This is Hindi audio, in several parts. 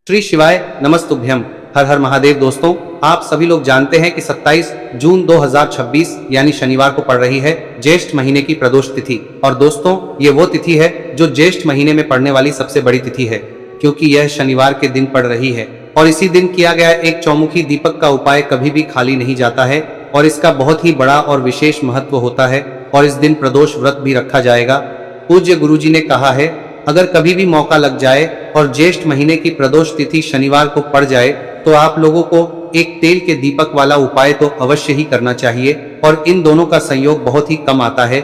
श्री शिवाय नमस्तुभ्यम। हर हर महादेव। दोस्तों, आप सभी लोग जानते हैं कि 27 जून 2026 यानी शनिवार को पड़ रही है ज्येष्ठ महीने की प्रदोष तिथि। और दोस्तों, ये वो तिथि है जो ज्येष्ठ महीने में पड़ने वाली सबसे बड़ी तिथि है, क्योंकि यह शनिवार के दिन पड़ रही है। और इसी दिन किया गया एक चौमुखी दीपक का उपाय कभी भी खाली नहीं जाता है और इसका बहुत ही बड़ा और विशेष महत्व होता है। और इस दिन प्रदोष व्रत भी रखा जाएगा। पूज्य गुरुजी ने कहा है, अगर कभी भी मौका लग जाए और ज्येष्ठ महीने की प्रदोष तिथि शनिवार को पड़ जाए तो आप लोगों को एक तेल के दीपक वाला उपाय तो अवश्य ही करना चाहिए। और इन दोनों का संयोग बहुत ही कम आता है।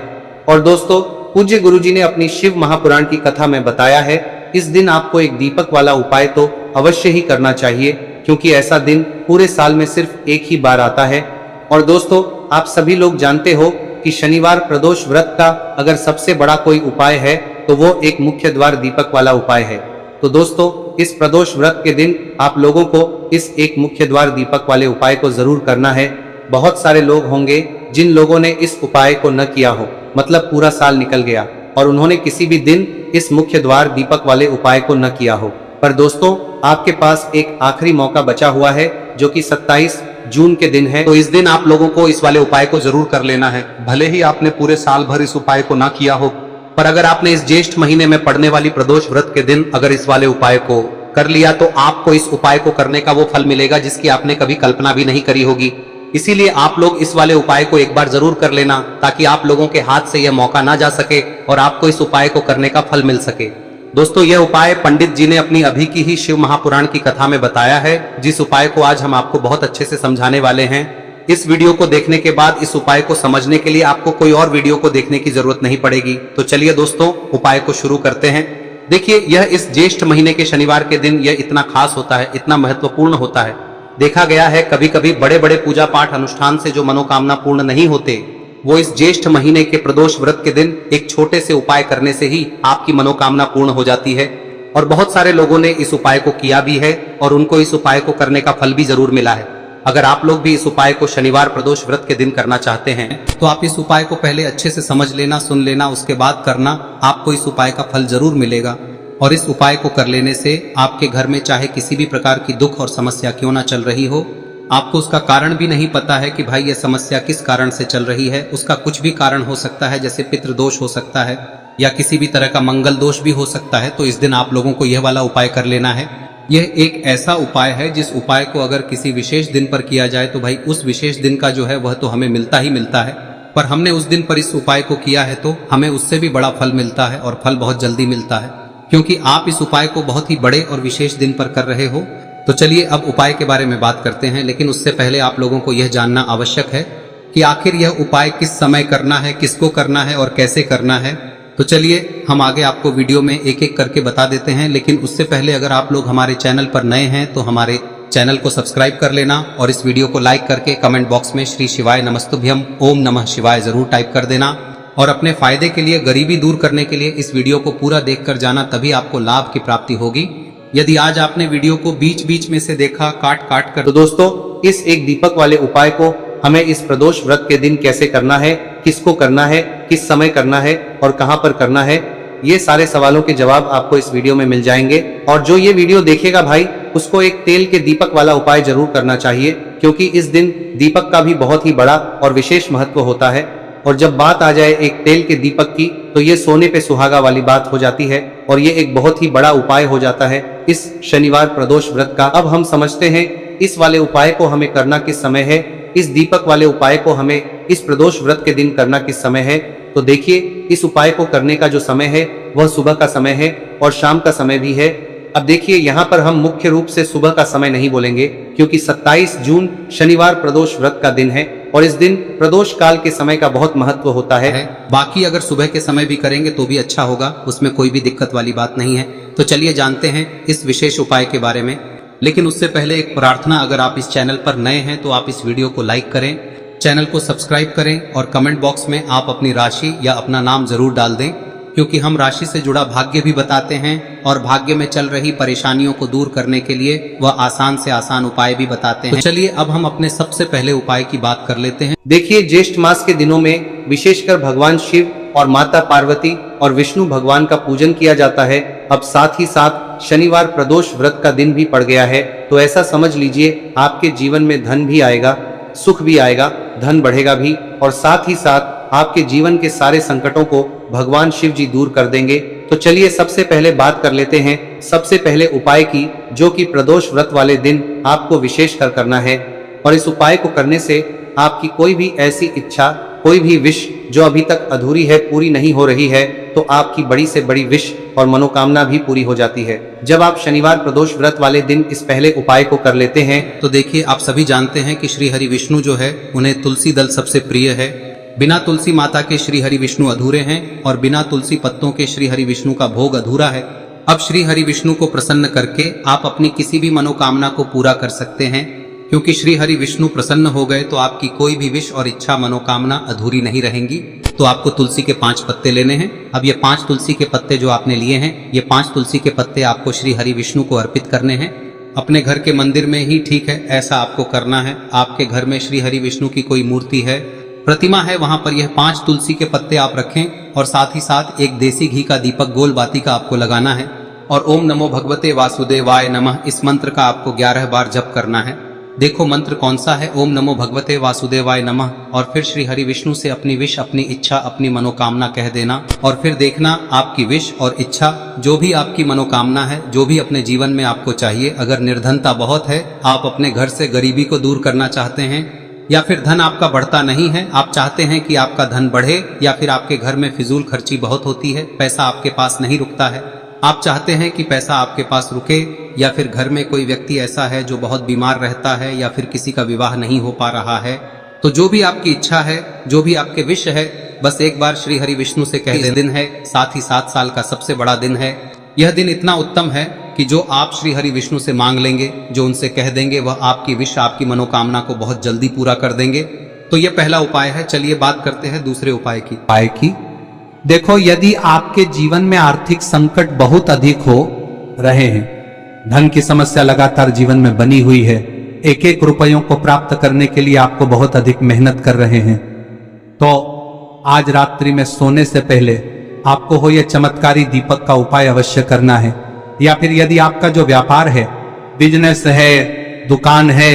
और दोस्तों, पूज्य गुरुजी ने अपनी शिव महापुराण की कथा में बताया है, इस दिन आपको एक दीपक वाला उपाय तो अवश्य ही करना चाहिए, क्योंकि ऐसा दिन पूरे साल में सिर्फ एक ही बार आता है। और दोस्तों, आप सभी लोग जानते हो कि शनिवार प्रदोष व्रत का अगर सबसे बड़ा कोई उपाय है तो वो एक मुख्य द्वार दीपक वाला उपाय है। तो दोस्तों, इस प्रदोष व्रत के दिन आप लोगों को इस एक मुख्य द्वार दीपक वाले उपाय को जरूर करना है। बहुत सारे लोग होंगे जिन लोगों ने इस उपाय को न किया हो, मतलब पूरा साल निकल गया और उन्होंने किसी भी दिन इस मुख्य द्वार दीपक वाले उपाय को न किया हो। पर दोस्तों, आपके पास एक आखिरी मौका बचा हुआ है, जो कि 27 जून के दिन है। तो इस दिन आप लोगों को इस वाले उपाय को जरूर कर लेना है। भले ही आपने पूरे साल भर इस उपाय को ना किया हो, पर अगर आपने इस ज्येष्ठ महीने में पड़ने वाली प्रदोष व्रत के दिन अगर इस वाले उपाय को कर लिया तो आपको इस उपाय को करने का वो फल मिलेगा जिसकी आपने कभी कल्पना भी नहीं करी होगी। इसीलिए आप लोग इस वाले उपाय को एक बार जरूर कर लेना, ताकि आप लोगों के हाथ से यह मौका ना जा सके और आपको इस उपाय को करने का फल मिल सके। दोस्तों, यह उपाय पंडित जी ने अपनी अभी की ही शिव महापुराण की कथा में बताया है, जिस उपाय को आज हम आपको बहुत अच्छे से समझाने वाले हैं। इस वीडियो को देखने के बाद इस उपाय को समझने के लिए आपको कोई और वीडियो को देखने की जरूरत नहीं पड़ेगी। तो चलिए दोस्तों, उपाय को शुरू करते हैं। देखिए, यह इस ज्येष्ठ महीने के शनिवार के दिन यह इतना खास होता है, इतना महत्वपूर्ण होता है। देखा गया है कभी कभी बड़े बड़े पूजा पाठ अनुष्ठान से जो मनोकामना पूर्ण नहीं होते, वो इस ज्येष्ठ महीने के प्रदोष व्रत के दिन एक छोटे से उपाय करने से ही आपकी मनोकामना पूर्ण हो जाती है। और बहुत सारे लोगों ने इस उपाय को किया भी है और उनको इस उपाय को करने का फल भी जरूर मिला है। अगर आप लोग भी इस उपाय को शनिवार प्रदोष व्रत के दिन करना चाहते हैं तो आप इस उपाय को पहले अच्छे से समझ लेना, सुन लेना, उसके बाद करना। आपको इस उपाय का फल जरूर मिलेगा। और इस उपाय को कर लेने से आपके घर में चाहे किसी भी प्रकार की दुख और समस्या क्यों ना चल रही हो, आपको उसका कारण भी नहीं पता है कि भाई यह समस्या किस कारण से चल रही है, उसका कुछ भी कारण हो सकता है, जैसे पितृदोष हो सकता है या किसी भी तरह का मंगल दोष भी हो सकता है। तो इस दिन आप लोगों को यह वाला उपाय कर लेना है। यह एक ऐसा उपाय है जिस उपाय को अगर किसी विशेष दिन पर किया जाए तो भाई उस विशेष दिन का जो है वह तो हमें मिलता ही मिलता है, पर हमने उस दिन पर इस उपाय को किया है तो हमें उससे भी बड़ा फल मिलता है और फल बहुत जल्दी मिलता है, क्योंकि आप इस उपाय को बहुत ही बड़े और विशेष दिन पर कर रहे हो। तो चलिए अब उपाय के बारे में बात करते हैं, लेकिन उससे पहले आप लोगों को यह जानना आवश्यक है कि आखिर यह उपाय किस समय करना है, किसको करना है और कैसे करना है। तो चलिए हम आगे आपको वीडियो में एक एक करके बता देते हैं, लेकिन उससे पहले अगर आप लोग हमारे चैनल पर नए हैं तो हमारे चैनल को सब्सक्राइब कर लेना और इस वीडियो को लाइक करके कमेंट बॉक्स में श्री शिवाय नमस्तुभ्यम ओम नमः शिवाय जरूर टाइप कर देना। और अपने फायदे के लिए, गरीबी दूर करने के लिए इस वीडियो को पूरा देख कर जाना, तभी आपको लाभ की प्राप्ति होगी। यदि आज आपने वीडियो को बीच बीच में से देखा, काट काट कर, तो दोस्तों इस एक दीपक वाले उपाय को हमें इस प्रदोष व्रत के दिन कैसे करना है, किसको करना है, किस समय करना है और कहां पर करना है, ये सारे सवालों के जवाब आपको इस वीडियो में मिल जाएंगे। और जो ये वीडियो देखेगा भाई, उसको एक तेल के दीपक वाला उपाय जरूर करना चाहिए, क्योंकि इस दिन दीपक का भी बहुत ही बड़ा और विशेष महत्व होता है। और जब बात आ जाए एक तेल के दीपक की, तो ये सोने पे सुहागा वाली बात हो जाती है और ये एक बहुत ही बड़ा उपाय हो जाता है इस शनिवार प्रदोष व्रत का। अब हम समझते हैं इस वाले उपाय को हमें करना किस समय है, इस दीपक वाले उपाय को हमें इस प्रदोष व्रत के दिन करना किस समय है। तो देखिए, इस उपाय को करने का जो समय है वह सुबह का समय है और शाम का समय भी है। अब देखिए, यहाँ पर हम मुख्य रूप से सुबह का समय नहीं बोलेंगे, क्योंकि 27 जून शनिवार प्रदोष व्रत का दिन है और इस दिन प्रदोष काल के समय का बहुत महत्व होता है। बाकी अगर सुबह के समय भी करेंगे तो भी अच्छा होगा, उसमें कोई भी दिक्कत वाली बात नहीं है। तो चलिए जानते हैं इस विशेष उपाय के बारे में। लेकिन उससे पहले एक प्रार्थना, अगर आप इस चैनल पर नए हैं तो आप इस वीडियो को लाइक करें, चैनल को सब्सक्राइब करें और कमेंट बॉक्स में आप अपनी राशि या अपना नाम जरूर डाल दें, क्योंकि हम राशि से जुड़ा भाग्य भी बताते हैं और भाग्य में चल रही परेशानियों को दूर करने के लिए वह आसान से आसान उपाय भी बताते हैं। तो चलिए अब हम अपने सबसे पहले उपाय की बात कर लेते हैं। देखिए, ज्येष्ठ मास के दिनों में विशेषकर भगवान शिव और माता पार्वती और विष्णु भगवान का पूजन किया जाता है। अब साथ ही साथ शनिवार प्रदोष व्रत का दिन भी पड़ गया है, तो ऐसा समझ लीजिए आपके जीवन में धन भी आएगा, सुख भी आएगा, धन बढ़ेगा भी, और साथ ही साथ आपके जीवन के सारे संकटों को भगवान शिव जी दूर कर देंगे। तो चलिए सबसे पहले बात कर लेते हैं सबसे पहले उपाय की, जो कि प्रदोष व्रत वाले दिन आपको विशेष कर करना है। और इस उपाय को करने से आपकी कोई भी ऐसी इच्छा, कोई भी विश जो अभी तक अधूरी है, पूरी नहीं हो रही है, तो आपकी बड़ी से बड़ी विश और मनोकामना भी पूरी हो जाती है जब आप शनिवार प्रदोष व्रत वाले दिन इस पहले उपाय को कर लेते हैं। तो देखिए, आप सभी जानते हैं कि श्री हरि विष्णु जो है उन्हें तुलसी दल सबसे प्रिय है। बिना तुलसी माता के श्री हरि विष्णु अधूरे हैं और बिना तुलसी पत्तों के श्री हरि विष्णु का भोग अधूरा है। अब श्री हरि विष्णु को प्रसन्न करके आप अपनी किसी भी मनोकामना को पूरा कर सकते हैं, क्योंकि श्री हरि विष्णु प्रसन्न हो गए तो आपकी कोई भी विश और इच्छा मनोकामना अधूरी नहीं रहेंगी। तो आपको तुलसी के 5 पत्ते लेने हैं। अब ये 5 तुलसी के पत्ते जो आपने लिए हैं, ये 5 तुलसी के पत्ते आपको श्री हरि विष्णु को अर्पित करने हैं। अपने घर के मंदिर में ही ठीक है, ऐसा आपको करना है। आपके घर में श्री हरि विष्णु की कोई मूर्ति है, प्रतिमा है, वहां पर यह 5 तुलसी के पत्ते आप रखें और साथ ही साथ एक देसी घी का दीपक गोल बाती का आपको लगाना है और ओम नमो भगवते वासुदेवाय नमः इस मंत्र का आपको 11 बार जप करना है। देखो मंत्र कौन सा है, ओम नमो भगवते वासुदेवाय नमः, और फिर श्री हरि विष्णु से अपनी विश, अपनी इच्छा, अपनी मनोकामना कह देना और फिर देखना आपकी विश और इच्छा, जो भी आपकी मनोकामना है, जो भी अपने जीवन में आपको चाहिए। अगर निर्धनता बहुत है, आप अपने घर से गरीबी को दूर करना चाहते हैं, या फिर धन आपका बढ़ता नहीं है, आप चाहते हैं कि आपका धन बढ़े, या फिर आपके घर में फिजूल खर्ची बहुत होती है, पैसा आपके पास नहीं रुकता है, आप चाहते हैं कि पैसा आपके पास रुके, या फिर घर में कोई व्यक्ति ऐसा है जो बहुत बीमार रहता है, या फिर किसी का विवाह नहीं हो पा रहा है, तो जो भी आपकी इच्छा है, जो भी आपके विश है, बस एक बार श्री हरि विष्णु से कह दें। दिन है, साथ ही 7 साल का सबसे बड़ा दिन है। यह दिन इतना उत्तम है कि जो आप श्री हरि विष्णु से मांग लेंगे, जो उनसे कह देंगे, वह आपकी विश, आपकी मनोकामना को बहुत जल्दी पूरा कर देंगे। तो यह पहला उपाय है। चलिए बात करते हैं दूसरे उपाय की। देखो, यदि आपके जीवन में आर्थिक संकट बहुत अधिक हो रहे हैं, धन की समस्या लगातार जीवन में बनी हुई है, एक एक रुपयों को प्राप्त करने के लिए आपको बहुत अधिक मेहनत कर रहे हैं, तो आज रात्रि में सोने से पहले आपको हो यह चमत्कारी दीपक का उपाय अवश्य करना है। या फिर यदि आपका जो व्यापार है, बिजनेस है, दुकान है,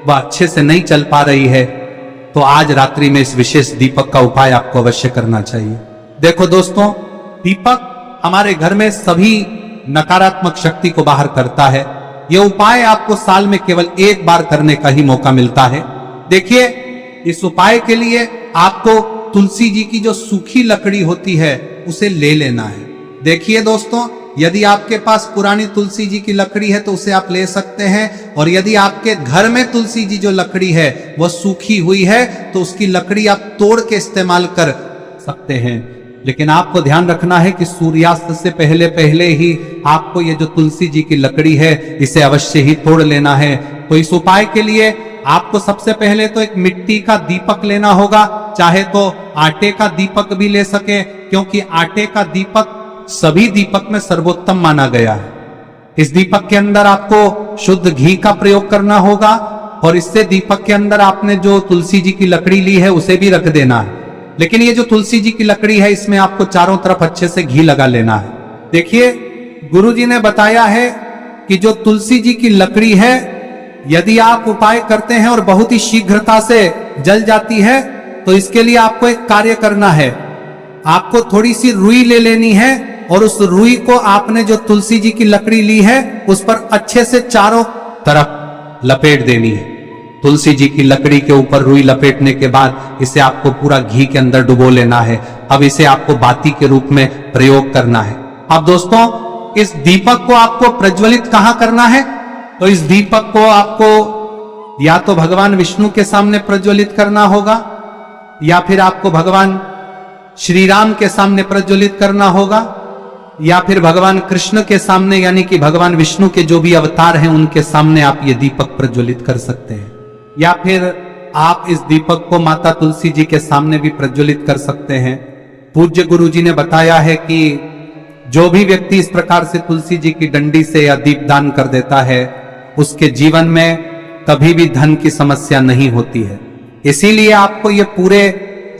वह अच्छे से नहीं चल पा रही है, तो आज रात्रि में इस विशेष दीपक का उपाय आपको अवश्य करना चाहिए। देखो दोस्तों, दीपक हमारे घर में सभी नकारात्मक शक्ति को बाहर करता है। यह उपाय आपको साल में केवल एक बार करने का ही मौका मिलता है। देखिए, इस उपाय के लिए आपको तुलसी जी की जो सूखी लकड़ी होती है उसे ले लेना है। देखिए दोस्तों, यदि आपके पास पुरानी तुलसी जी की लकड़ी है तो उसे आप ले सकते हैं, और यदि आपके घर में तुलसी जी जो लकड़ी है वह सूखी हुई है तो उसकी लकड़ी आप तोड़ के इस्तेमाल कर सकते हैं। लेकिन आपको ध्यान रखना है कि सूर्यास्त से पहले पहले ही आपको ये जो तुलसी जी की लकड़ी है इसे अवश्य ही तोड़ लेना है। तो इस उपाय के लिए आपको सबसे पहले तो एक मिट्टी का दीपक लेना होगा, चाहे तो आटे का दीपक भी ले सके, क्योंकि आटे का दीपक सभी दीपक में सर्वोत्तम माना गया है। इस दीपक के अंदर आपको शुद्ध घी का प्रयोग करना होगा, और इससे दीपक के अंदर आपने जो तुलसी जी की लकड़ी ली है उसे भी रख देना है। लेकिन ये जो तुलसी जी की लकड़ी है, इसमें आपको चारों तरफ अच्छे से घी लगा लेना है। देखिए, गुरुजी ने बताया है कि जो तुलसी जी की लकड़ी है, यदि आप उपाय करते हैं और बहुत ही शीघ्रता से जल जाती है, तो इसके लिए आपको एक कार्य करना है। आपको थोड़ी सी रुई ले लेनी है और उस रुई को आपने जो तुलसी जी की लकड़ी ली है उस पर अच्छे से चारों तरफ लपेट देनी है। तुलसी जी की लकड़ी के ऊपर रुई लपेटने के बाद इसे आपको पूरा घी के अंदर डुबो लेना है। अब इसे आपको बाती के रूप में प्रयोग करना है। अब दोस्तों, इस दीपक को आपको प्रज्वलित कहां करना है? तो इस दीपक को आपको या तो भगवान विष्णु के सामने प्रज्वलित करना होगा, या फिर आपको भगवान श्री राम के सामने प्रज्वलित करना होगा, या फिर भगवान कृष्ण के सामने, यानी कि भगवान विष्णु के जो भी अवतार हैं उनके सामने आप ये दीपक प्रज्वलित कर सकते हैं। या फिर आप इस दीपक को माता तुलसी जी के सामने भी प्रज्वलित कर सकते हैं। पूज्य गुरु जी ने बताया है कि जो भी व्यक्ति इस प्रकार से तुलसी जी की डंडी से या दीपदान कर देता है, उसके जीवन में कभी भी धन की समस्या नहीं होती है। इसीलिए आपको ये पूरे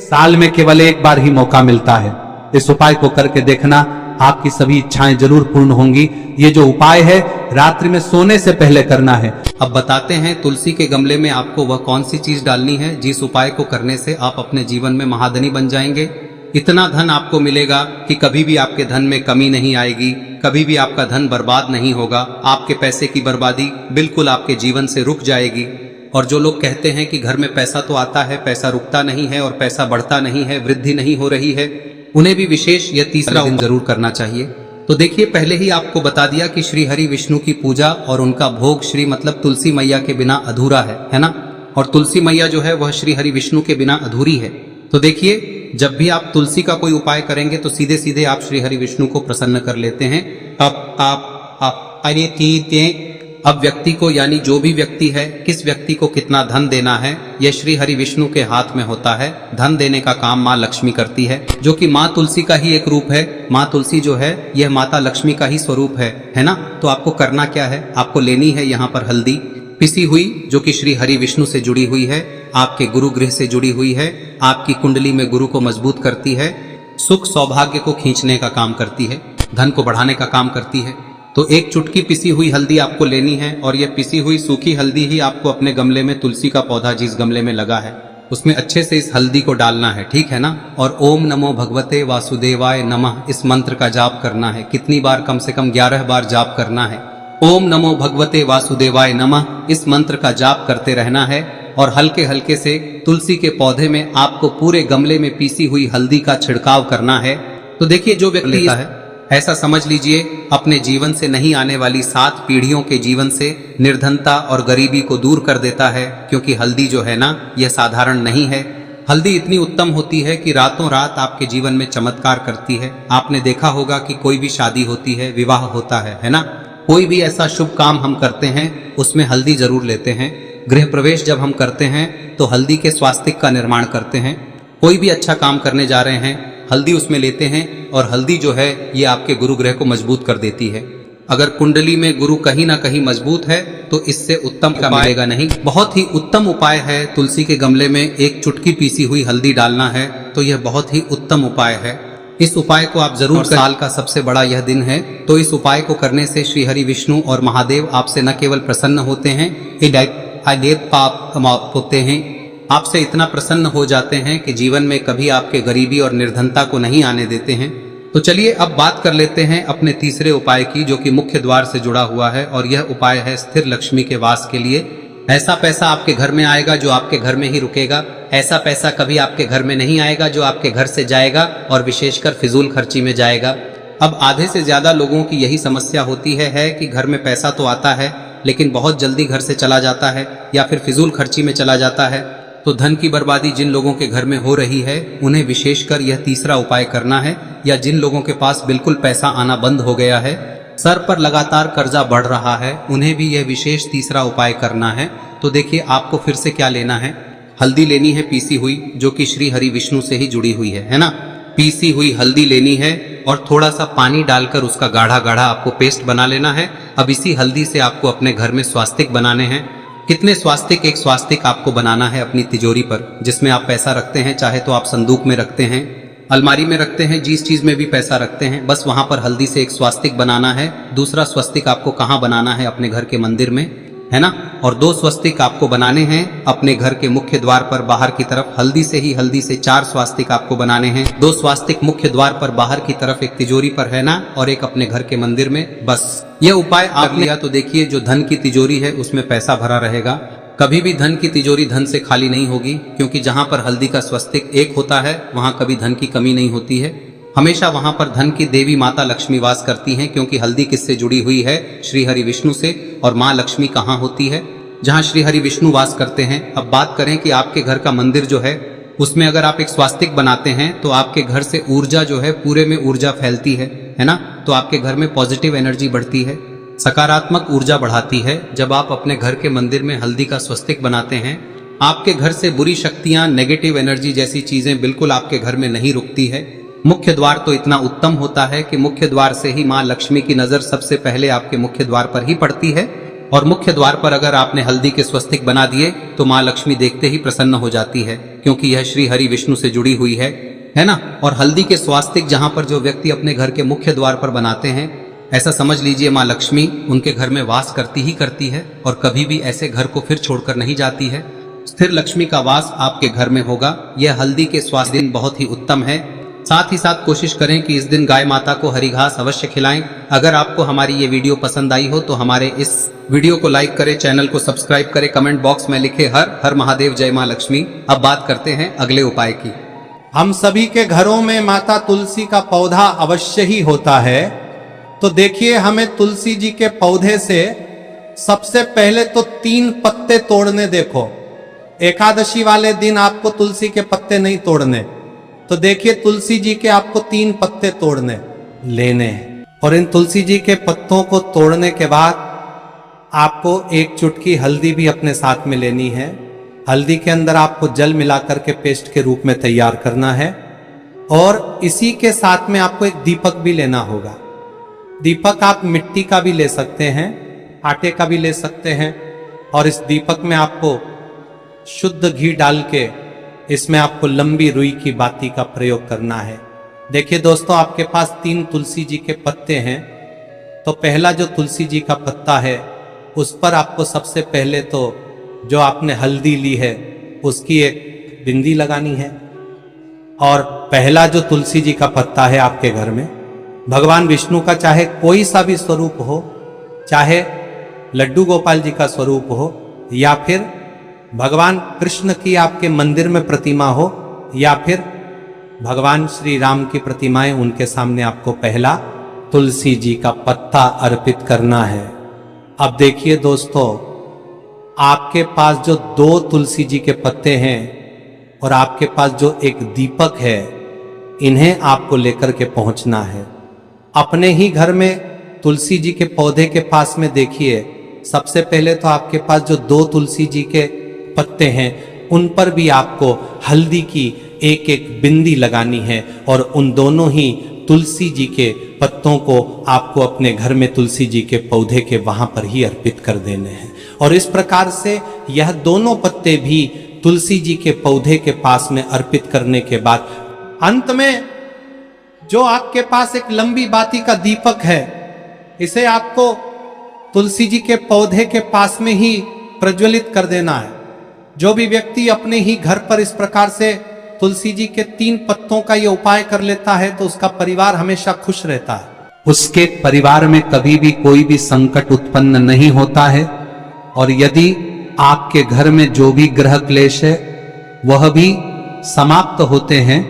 साल में केवल एक बार ही मौका मिलता है। इस उपाय को करके देखना, आपकी सभी इच्छाएं जरूर पूर्ण होंगी। ये जो उपाय है रात्रि में सोने से पहले करना है। अब बताते हैं तुलसी के गमले में आपको वह कौन सी चीज डालनी है जिस उपाय को करने से आप अपने जीवन में महाधनी बन जाएंगे। इतना धन आपको मिलेगा कि कभी भी आपके धन में कमी नहीं आएगी, कभी भी आपका धन बर्बाद नहीं होगा। आपके पैसे की बर्बादी बिल्कुल आपके जीवन से रुक जाएगी। और जो लोग कहते हैं कि घर में पैसा तो आता है, पैसा रुकता नहीं है और पैसा बढ़ता नहीं है, वृद्धि नहीं हो रही है, उन्हें भी विशेष यह तीसरा दिन जरूर करना चाहिए। तो देखिए, पहले ही आपको बता दिया कि श्री हरि विष्णु की पूजा और उनका भोग श्री मतलब तुलसी मैया के बिना अधूरा है ना। और तुलसी मैया जो है वह श्री हरि विष्णु के बिना अधूरी है। तो देखिए, जब भी आप तुलसी का कोई उपाय करेंगे तो सीधे सीधे आप श्री हरि विष्णु को प्रसन्न कर लेते हैं। अब व्यक्ति को, यानी जो भी व्यक्ति है, किस व्यक्ति को कितना धन देना है, यह श्री हरि विष्णु के हाथ में होता है। धन देने का काम माँ लक्ष्मी करती है, जो कि माँ तुलसी का ही एक रूप है। माँ तुलसी जो है यह माता लक्ष्मी का ही स्वरूप है ना। तो आपको करना क्या है, आपको लेनी है यहाँ पर हल्दी पिसी हुई, जो कि श्री हरि विष्णु से जुड़ी हुई है, आपके गुरु गृह से जुड़ी हुई है, आपकी कुंडली में गुरु को मजबूत करती है, सुख सौभाग्य को खींचने का काम करती है, धन को बढ़ाने का काम करती है। तो एक चुटकी पिसी हुई हल्दी आपको लेनी है और यह पिसी हुई सूखी हल्दी ही आपको अपने गमले में, तुलसी का पौधा जिस गमले में लगा है उसमें अच्छे से इस हल्दी को डालना है, ठीक है ना। और ओम नमो भगवते वासुदेवाय नमः इस मंत्र का जाप करना है। कितनी बार? कम से कम 11 बार जाप करना है। ओम नमो भगवते वासुदेवाय नमः इस मंत्र का जाप करते रहना है और हल्के हल्के से तुलसी के पौधे में आपको पूरे गमले में पीसी हुई हल्दी का छिड़काव करना है। तो देखिए, जो व्यक्ति लेता है, ऐसा समझ लीजिए अपने जीवन से नहीं आने वाली 7 पीढ़ियों के जीवन से निर्धनता और गरीबी को दूर कर देता है। क्योंकि हल्दी जो है ना, यह साधारण नहीं है। हल्दी इतनी उत्तम होती है कि रातों रात आपके जीवन में चमत्कार करती है। आपने देखा होगा कि कोई भी शादी होती है, विवाह होता है ना, कोई भी ऐसा शुभ काम हम करते हैं उसमें हल्दी जरूर लेते हैं। गृह प्रवेश जब हम करते हैं तो हल्दी के स्वास्तिक का निर्माण करते हैं। कोई भी अच्छा काम करने जा रहे हैं, हल्दी उसमें लेते हैं और हल्दी जो है ये आपके गुरु ग्रह को मजबूत कर देती है। अगर कुंडली में गुरु कहीं ना कहीं मजबूत है तो इससे उत्तम का मिलेगा नहीं। बहुत ही उत्तम उपाय है, तुलसी के गमले में एक चुटकी पीसी हुई हल्दी डालना है, तो यह बहुत ही उत्तम उपाय है। इस उपाय को आप जरूर, साल का सबसे बड़ा यह दिन है, तो इस उपाय को करने से श्री हरि विष्णु और महादेव आपसे न केवल प्रसन्न होते हैं, पाप होते हैं, आपसे इतना प्रसन्न हो जाते हैं कि जीवन में कभी आपके गरीबी और निर्धनता को नहीं आने देते हैं। तो चलिए अब बात कर लेते हैं अपने तीसरे उपाय की, जो कि मुख्य द्वार से जुड़ा हुआ है। और यह उपाय है स्थिर लक्ष्मी के वास के लिए। ऐसा पैसा आपके घर में आएगा जो आपके घर में ही रुकेगा। ऐसा पैसा कभी आपके घर में नहीं आएगा जो आपके घर से जाएगा और विशेषकर फिजूल खर्ची में जाएगा। अब आधे से ज्यादा लोगों की यही समस्या होती है कि घर में पैसा तो आता है लेकिन बहुत जल्दी घर से चला जाता है या फिर फिजूल खर्ची में चला जाता है। तो धन की बर्बादी जिन लोगों के घर में हो रही है उन्हें विशेषकर यह तीसरा उपाय करना है। या जिन लोगों के पास बिल्कुल पैसा आना बंद हो गया है, सर पर लगातार कर्जा बढ़ रहा है, उन्हें भी यह विशेष तीसरा उपाय करना है। तो देखिए, आपको फिर से क्या लेना है, हल्दी लेनी है पीसी हुई, जो कि श्री हरि विष्णु से ही जुड़ी हुई है ना। पीसी हुई हल्दी लेनी है और थोड़ा सा पानी डालकर उसका गाढ़ा गाढ़ा आपको पेस्ट बना लेना है। अब इसी हल्दी से आपको अपने घर में स्वास्तिक बनाने हैं। कितने स्वास्तिक? एक स्वास्तिक आपको बनाना है अपनी तिजोरी पर, जिसमें आप पैसा रखते हैं। चाहे तो आप संदूक में रखते हैं, अलमारी में रखते हैं, जिस चीज में भी पैसा रखते हैं, बस वहां पर हल्दी से एक स्वास्तिक बनाना है। दूसरा स्वस्तिक आपको कहाँ बनाना है? अपने घर के मंदिर में, है ना। और 2 स्वस्तिक आपको बनाने हैं अपने घर के मुख्य द्वार पर बाहर की तरफ। हल्दी से 4 स्वास्तिक आपको बनाने हैं। 2 स्वास्तिक मुख्य द्वार पर बाहर की तरफ, एक तिजोरी पर, है ना, और एक अपने घर के मंदिर में। बस यह उपाय आप लिया तो देखिए, जो धन की तिजोरी है उसमें पैसा भरा रहेगा। कभी भी धन की तिजोरी धन से खाली नहीं होगी, क्योंकि जहां पर हल्दी का स्वस्तिक एक होता है वहां कभी धन की कमी नहीं होती है। हमेशा वहां पर धन की देवी माता लक्ष्मी वास करती हैं, क्योंकि हल्दी किससे जुड़ी हुई है? श्री हरि विष्णु से। और माँ लक्ष्मी कहाँ होती है? जहाँ श्री हरि विष्णु वास करते हैं। अब बात करें कि आपके घर का मंदिर जो है उसमें अगर आप एक स्वास्तिक बनाते हैं तो आपके घर से ऊर्जा जो है, पूरे में ऊर्जा फैलती है ना। तो आपके घर में पॉजिटिव एनर्जी बढ़ती है, सकारात्मक ऊर्जा बढ़ाती है। जब आप अपने घर के मंदिर में हल्दी का स्वस्तिक बनाते हैं, आपके घर से बुरी शक्तियां, नेगेटिव एनर्जी जैसी चीजें बिल्कुल आपके घर में नहीं रुकती है। मुख्य द्वार तो इतना उत्तम होता है कि मुख्य द्वार से ही माँ लक्ष्मी की नजर सबसे पहले आपके मुख्य द्वार पर ही पड़ती है और मुख्य द्वार पर अगर आपने हल्दी के स्वस्तिक बना दिए तो माँ लक्ष्मी देखते ही प्रसन्न हो जाती है, क्योंकि यह श्री हरि विष्णु से जुड़ी हुई है ना। और हल्दी के स्वास्तिक जहां पर जो व्यक्ति अपने घर के मुख्य द्वार पर बनाते हैं, ऐसा समझ लीजिए माँ लक्ष्मी उनके घर में वास करती ही करती है और कभी भी ऐसे घर को फिर छोड़कर नहीं जाती है। स्थिर लक्ष्मी का वास आपके घर में होगा। यह हल्दी के स्वास्थ्य दिन बहुत ही उत्तम है। साथ ही साथ कोशिश करें कि इस दिन गाय माता को हरी घास अवश्य खिलाएं। अगर आपको हमारी ये वीडियो पसंद आई हो तो हमारे इस वीडियो को लाइक करें, चैनल को सब्सक्राइब करें, कमेंट बॉक्स में लिखे हर हर महादेव, जय माँ लक्ष्मी। अब बात करते हैं अगले उपाय की। हम सभी के घरों में माता तुलसी का पौधा अवश्य ही होता है। तो देखिए, हमें तुलसी जी के पौधे से सबसे पहले तो 3 पत्ते तोड़ने। देखो, एकादशी वाले दिन आपको तुलसी के पत्ते नहीं तोड़ने, तो देखिए तुलसी जी के आपको 3 पत्ते तोड़ने लेने हैं। और इन तुलसी जी के पत्तों को तोड़ने के बाद आपको 1 चुटकी हल्दी भी अपने साथ में लेनी है। हल्दी के अंदर आपको जल मिलाकर के पेस्ट के रूप में तैयार करना है। और इसी के साथ में आपको एक दीपक भी लेना होगा। दीपक आप मिट्टी का भी ले सकते हैं, आटे का भी ले सकते हैं। और इस दीपक में आपको शुद्ध घी डाल के इसमें आपको लंबी रुई की बाती का प्रयोग करना है। देखिए दोस्तों, आपके पास 3 तुलसी जी के पत्ते हैं। तो पहला जो तुलसी जी का पत्ता है उस पर आपको सबसे पहले तो जो आपने हल्दी ली है उसकी एक बिंदी लगानी है। और पहला जो तुलसी जी का पत्ता है आपके घर में, भगवान विष्णु का चाहे कोई सा भी स्वरूप हो, चाहे लड्डू गोपाल जी का स्वरूप हो, या फिर भगवान कृष्ण की आपके मंदिर में प्रतिमा हो, या फिर भगवान श्री राम की प्रतिमाएं, उनके सामने आपको पहला तुलसी जी का पत्ता अर्पित करना है। अब देखिए दोस्तों, आपके पास जो 2 तुलसी जी के पत्ते हैं और आपके पास जो एक दीपक है, इन्हें आपको लेकर के पहुंचना है। अपने ही घर में तुलसी जी के पौधे के पास में देखिए, सबसे पहले तो आपके पास जो 2 तुलसी जी के पत्ते हैं उन पर भी आपको हल्दी की एक एक बिंदी लगानी है। और उन दोनों ही तुलसी जी के पत्तों को आपको अपने घर में तुलसी जी के पौधे के वहां पर ही अर्पित कर देने हैं। और इस प्रकार से यह दोनों पत्ते भी तुलसी जी के पौधे के पास में अर्पित करने के बाद अंत में जो आपके पास एक लंबी बाती का दीपक है, इसे आपको तुलसी जी के पौधे के पास में ही प्रज्वलित कर देना है। जो भी व्यक्ति अपने ही घर पर इस प्रकार से तुलसी जी के 3 पत्तों का ये उपाय कर लेता है तो उसका परिवार हमेशा खुश रहता है। उसके परिवार में कभी भी कोई भी संकट उत्पन्न नहीं होता है। और यदि आपके घर में जो भी ग्रह क्लेश है वह भी समाप्त होते हैं।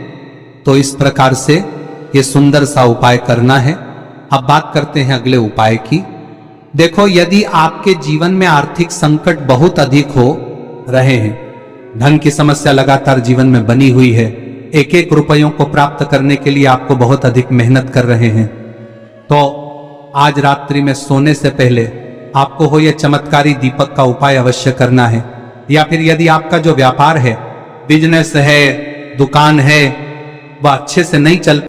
तो इस प्रकार से ये सुंदर सा उपाय करना है। अब बात करते हैं अगले उपाय की। देखो, यदि आपके जीवन में आर्थिक संकट बहुत अधिक हो रहे हैं, धन की समस्या लगातार जीवन में बनी हुई है, एक एक रुपयों को प्राप्त करने के लिए आपको बहुत अधिक मेहनत कर रहे हैं, तो आज रात्रि में सोने से पहले आपको हो यह चमत्कारी दीपक का उपाय अवश्य करना है। या फिर यदि आपका जो व्यापार है, बिजनेस है, दुकान है, वह अच्छे से नहीं चल